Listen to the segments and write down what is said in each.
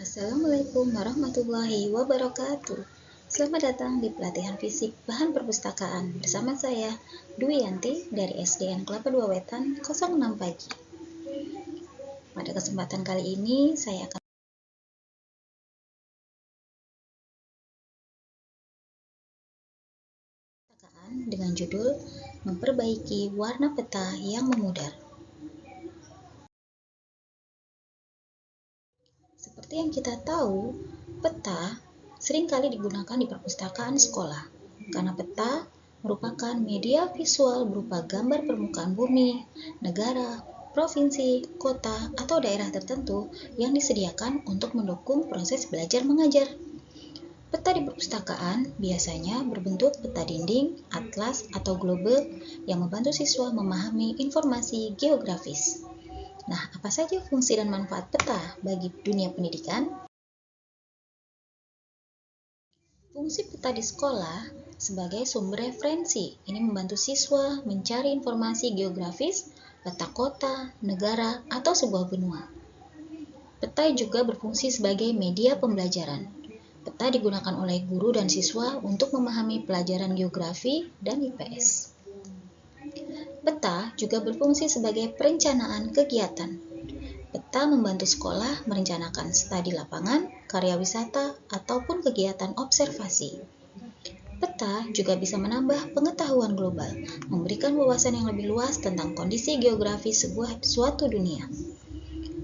Assalamualaikum warahmatullahi wabarakatuh. Selamat datang di pelatihan fisik bahan perpustakaan bersama saya Dwi Yanti dari SDN Kelapa II Wetan 06 pagi. Pada kesempatan kali ini saya akan dengan judul memperbaiki warna peta yang memudar. Seperti yang kita tahu, peta seringkali digunakan di perpustakaan sekolah karena peta merupakan media visual berupa gambar permukaan bumi, negara, provinsi, kota, atau daerah tertentu yang disediakan untuk mendukung proses belajar mengajar. Peta di perpustakaan biasanya berbentuk peta dinding, atlas, atau globe yang membantu siswa memahami informasi geografis. Nah, apa saja fungsi dan manfaat peta bagi dunia pendidikan? Fungsi peta di sekolah sebagai sumber referensi. Ini membantu siswa mencari informasi geografis, peta kota, negara, atau sebuah benua. Peta juga berfungsi sebagai media pembelajaran. Peta digunakan oleh guru dan siswa untuk memahami pelajaran geografi dan IPS. Peta juga berfungsi sebagai perencanaan kegiatan. Peta membantu sekolah merencanakan studi lapangan, karya wisata, ataupun kegiatan observasi. Peta juga bisa menambah pengetahuan global, memberikan wawasan yang lebih luas tentang kondisi geografis suatu dunia.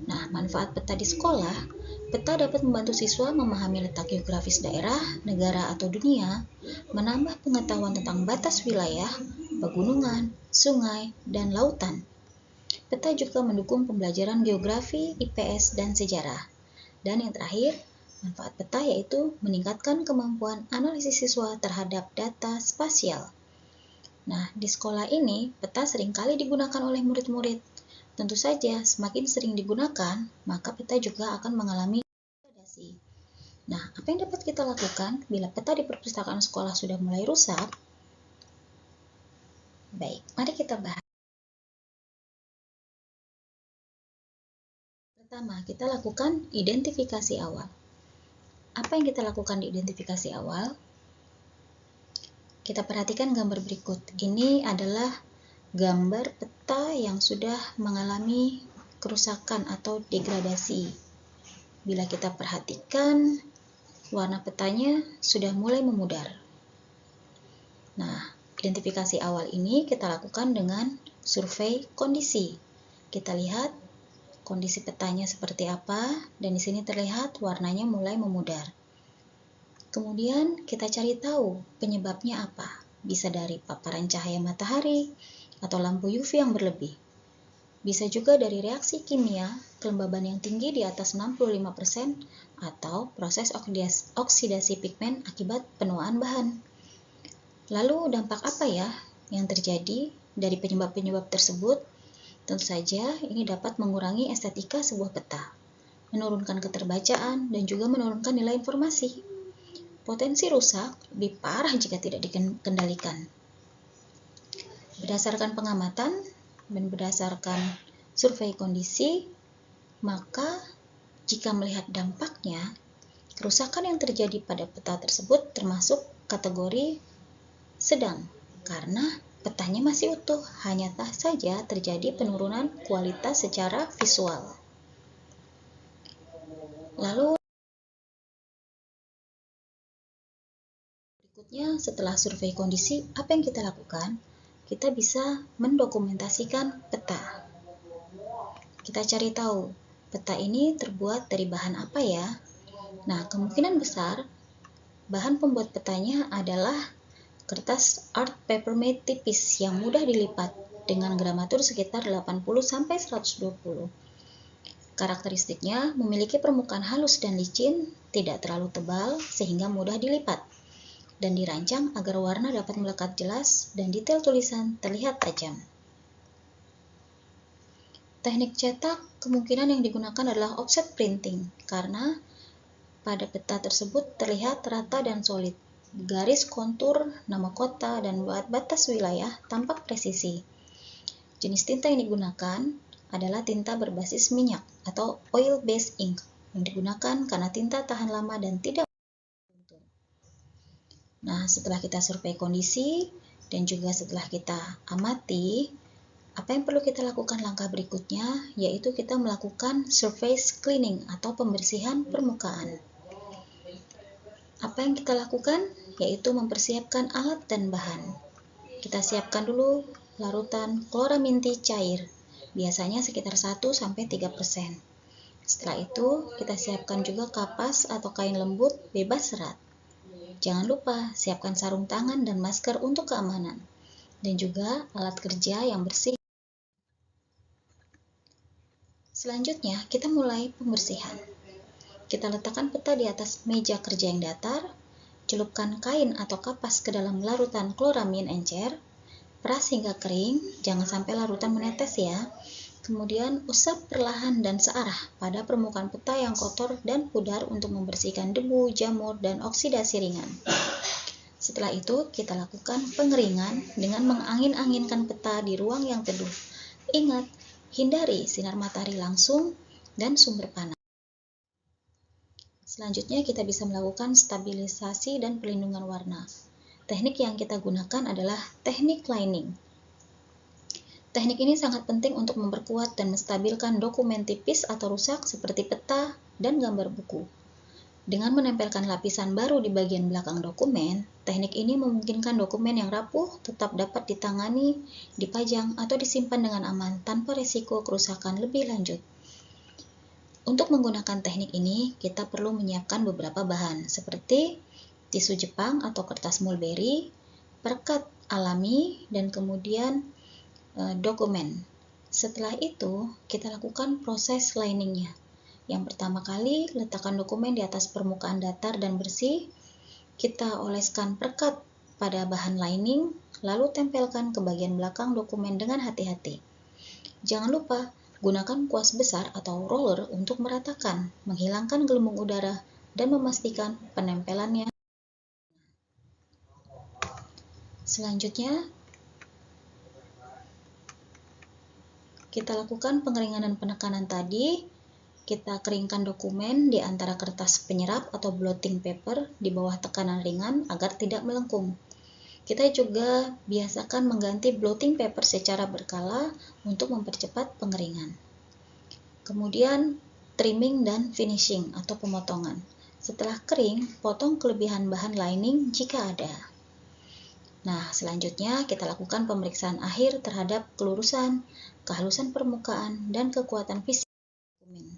Nah, manfaat peta di sekolah, peta dapat membantu siswa memahami letak geografis daerah, negara, atau dunia, menambah pengetahuan tentang batas wilayah, pegunungan, sungai, dan lautan. Peta juga mendukung pembelajaran geografi, IPS, dan sejarah. Dan yang terakhir, manfaat peta yaitu meningkatkan kemampuan analisis siswa terhadap data spasial. Nah, di sekolah ini, peta seringkali digunakan oleh murid-murid. Tentu saja, semakin sering digunakan, maka peta juga akan mengalami degradasi. Nah, apa yang dapat kita lakukan bila peta di perpustakaan sekolah sudah mulai rusak? Baik, mari kita bahas. Pertama, kita lakukan identifikasi awal. Apa yang kita lakukan di identifikasi awal? Kita perhatikan gambar berikut. Ini adalah gambar peta yang sudah mengalami kerusakan atau degradasi. Bila kita perhatikan, warna petanya sudah mulai memudar. Nah, identifikasi awal ini kita lakukan dengan survei kondisi. Kita lihat kondisi petanya seperti apa, dan di sini terlihat warnanya mulai memudar. Kemudian kita cari tahu penyebabnya apa. Bisa dari paparan cahaya matahari atau lampu UV yang berlebih. Bisa juga dari reaksi kimia, kelembaban yang tinggi di atas 65% atau proses oksidasi pigmen akibat penuaan bahan. Lalu dampak apa ya yang terjadi dari penyebab-penyebab tersebut? Tentu saja ini dapat mengurangi estetika sebuah peta, menurunkan keterbacaan, dan juga menurunkan nilai informasi. Potensi rusak lebih parah jika tidak dikendalikan. Berdasarkan pengamatan dan berdasarkan survei kondisi, maka jika melihat dampaknya, kerusakan yang terjadi pada peta tersebut termasuk kategori sedang, karena petanya masih utuh, hanya saja terjadi penurunan kualitas secara visual. Lalu berikutnya, setelah survei kondisi, apa yang kita lakukan? Kita bisa mendokumentasikan peta. Kita cari tahu, peta ini terbuat dari bahan apa ya? Nah, kemungkinan besar, bahan pembuat petanya adalah kertas art paper mate tipis yang mudah dilipat dengan gramatur sekitar 80-120. Karakteristiknya memiliki permukaan halus dan licin, tidak terlalu tebal sehingga mudah dilipat, dan dirancang agar warna dapat melekat jelas dan detail tulisan terlihat tajam. Teknik cetak kemungkinan yang digunakan adalah offset printing, karena pada peta tersebut terlihat rata dan solid. Garis kontur, nama kota, dan batas wilayah tampak presisi. Jenis tinta yang digunakan adalah tinta berbasis minyak atau oil-based ink. yang digunakan karena tinta tahan lama dan tidak luntur. Nah, setelah kita survei kondisi dan juga setelah kita amati, apa yang perlu kita lakukan langkah berikutnya, yaitu kita melakukan surface cleaning atau pembersihan permukaan. Apa yang kita lakukan? Yaitu mempersiapkan alat dan bahan. Kita siapkan dulu larutan chloraminti cair, biasanya sekitar 1-3%. Setelah itu, kita siapkan juga kapas atau kain lembut bebas serat. Jangan lupa siapkan sarung tangan dan masker untuk keamanan, dan juga alat kerja yang bersih. Selanjutnya, kita mulai pembersihan. Kita letakkan peta di atas meja kerja yang datar, celupkan kain atau kapas ke dalam larutan chloramin encer, peras hingga kering, jangan sampai larutan menetes ya. Kemudian usap perlahan dan searah pada permukaan peta yang kotor dan pudar untuk membersihkan debu, jamur, dan oksidasi ringan. Setelah itu, kita lakukan pengeringan dengan mengangin-anginkan peta di ruang yang teduh. Ingat, hindari sinar matahari langsung dan sumber panas. Selanjutnya, kita bisa melakukan stabilisasi dan pelindungan warna. Teknik yang kita gunakan adalah teknik lining. Teknik ini sangat penting untuk memperkuat dan menstabilkan dokumen tipis atau rusak seperti peta dan gambar buku. Dengan menempelkan lapisan baru di bagian belakang dokumen, teknik ini memungkinkan dokumen yang rapuh tetap dapat ditangani, dipajang, atau disimpan dengan aman tanpa risiko kerusakan lebih lanjut. Untuk menggunakan teknik ini, kita perlu menyiapkan beberapa bahan seperti tisu Jepang atau kertas mulberry, perekat alami, dan kemudian dokumen. Setelah itu, kita lakukan proses liningnya. Yang pertama kali, letakkan dokumen di atas permukaan datar dan bersih. Kita oleskan perekat pada bahan lining, lalu tempelkan ke bagian belakang dokumen dengan hati-hati. Jangan lupa, gunakan kuas besar atau roller untuk meratakan, menghilangkan gelembung udara, dan memastikan penempelannya. Selanjutnya, kita lakukan pengeringan dan penekanan tadi. Kita keringkan dokumen di antara kertas penyerap atau blotting paper di bawah tekanan ringan agar tidak melengkung. Kita juga biasakan mengganti blotting paper secara berkala untuk mempercepat pengeringan. Kemudian, trimming dan finishing atau pemotongan. Setelah kering, potong kelebihan bahan lining jika ada. Nah, selanjutnya kita lakukan pemeriksaan akhir terhadap kelurusan, kehalusan permukaan, dan kekuatan fisik dokumen.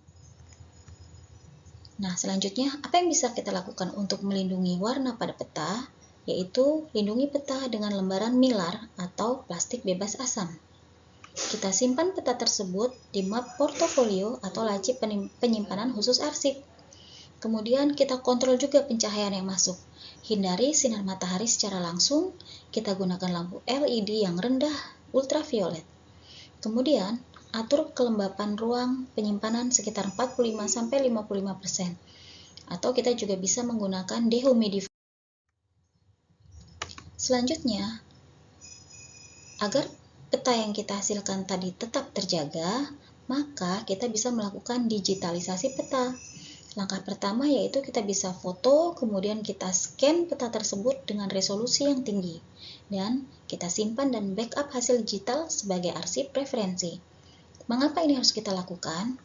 Nah, selanjutnya apa yang bisa kita lakukan untuk melindungi warna pada peta? Yaitu lindungi peta dengan lembaran mylar atau plastik bebas asam. Kita simpan peta tersebut di map portofolio atau laci penyimpanan khusus arsip. Kemudian kita kontrol juga pencahayaan yang masuk. Hindari sinar matahari secara langsung, kita gunakan lampu LED yang rendah ultraviolet. Kemudian, atur kelembapan ruang penyimpanan sekitar 45-55%. Atau kita juga bisa menggunakan dehumidifier. Selanjutnya, agar peta yang kita hasilkan tadi tetap terjaga, maka kita bisa melakukan digitalisasi peta. Langkah pertama yaitu kita bisa foto, kemudian kita scan peta tersebut dengan resolusi yang tinggi, dan kita simpan dan backup hasil digital sebagai arsip referensi. Mengapa ini harus kita lakukan?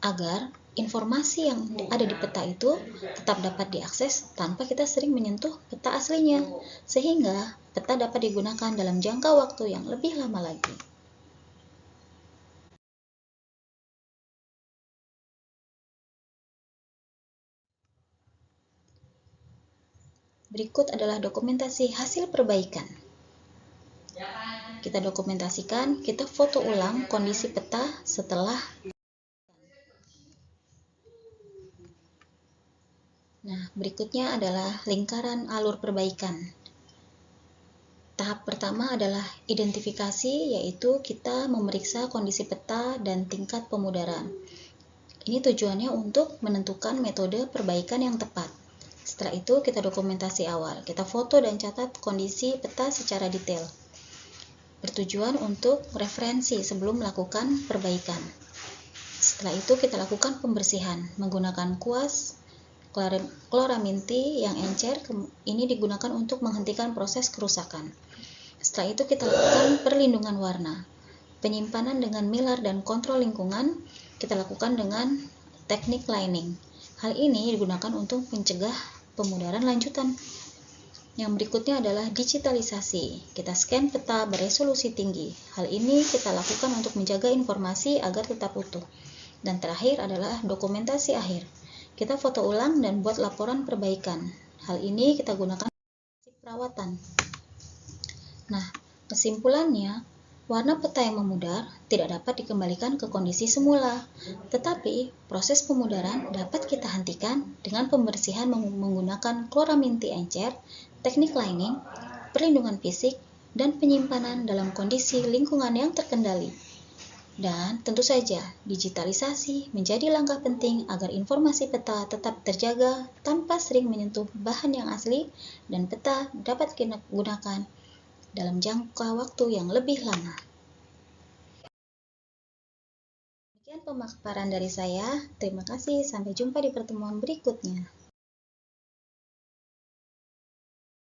Agar informasi yang ada di peta itu tetap dapat diakses tanpa kita sering menyentuh peta aslinya, sehingga peta dapat digunakan dalam jangka waktu yang lebih lama lagi. Berikut adalah dokumentasi hasil perbaikan. Kita dokumentasikan, kita foto ulang kondisi peta setelah. Nah, berikutnya adalah lingkaran alur perbaikan. Tahap pertama adalah identifikasi, yaitu kita memeriksa kondisi peta dan tingkat pemudaran. Ini tujuannya untuk menentukan metode perbaikan yang tepat. Setelah itu, kita dokumentasi awal. Kita foto dan catat kondisi peta secara detail. Bertujuan untuk referensi sebelum melakukan perbaikan. Setelah itu kita lakukan pembersihan menggunakan kuas chloraminty yang encer. Ini digunakan untuk menghentikan proses kerusakan. Setelah itu kita lakukan perlindungan warna. Penyimpanan dengan mylar dan kontrol lingkungan kita lakukan dengan teknik lining. Hal ini digunakan untuk mencegah pemudaran lanjutan. Yang berikutnya adalah digitalisasi. Kita scan peta beresolusi tinggi. Hal ini kita lakukan untuk menjaga informasi agar tetap utuh. Dan terakhir adalah dokumentasi akhir. Kita foto ulang dan buat laporan perbaikan. Hal ini kita gunakan perawatan. Nah, kesimpulannya, warna peta yang memudar tidak dapat dikembalikan ke kondisi semula, tetapi proses pemudaran dapat kita hentikan dengan pembersihan menggunakan chloraminty encer, teknik lining, perlindungan fisik, dan penyimpanan dalam kondisi lingkungan yang terkendali. Dan tentu saja, digitalisasi menjadi langkah penting agar informasi peta tetap terjaga tanpa sering menyentuh bahan yang asli dan peta dapat digunakan dalam jangka waktu yang lebih lama. Sekian pemaparan dari saya. Terima kasih. Sampai jumpa di pertemuan berikutnya.